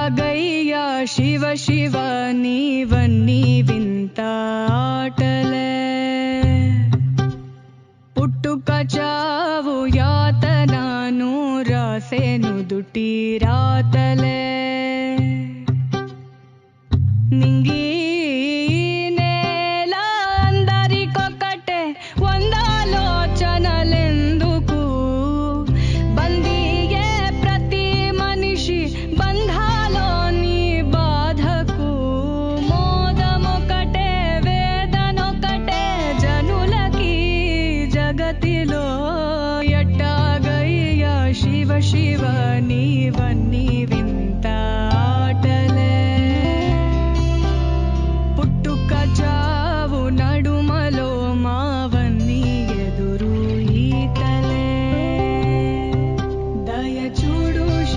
సాగయ్యా శివ శివ నీవన్నీ వింత ఆటలే పుట్టుక చావు యాతనను రాసెను దుటి రాతలే